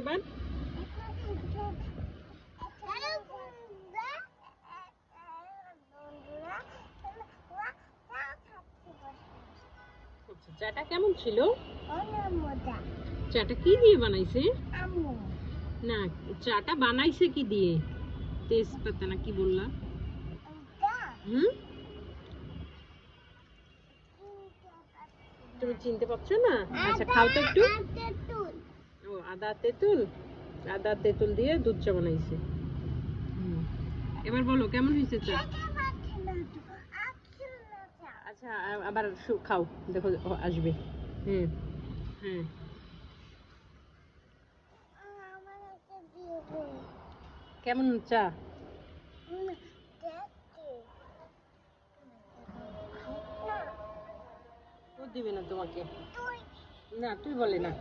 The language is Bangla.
এবার? আচ্ছা, চাটা কেমন ছিল? চাটা কি দিয়ে বানাইছে? না, চাটা বানাইছে কি দিয়ে? তেজপাতা না কি বললাম? হুম, তুমি চিনতে পারছো না? আচ্ছা, খাও তো একটু। ও, আদা তেঁতুল, আদা তেঁতুল দিয়ে দুধ চা বানাইছে। এবার বলো কেমন হয়েছে চা? আচ্ছা, আবার খাও, দেখো আসবে। হুম, হ্যাঁ। কেমন চা? ও দিবে না তোমাকে? না, তুই বলে না।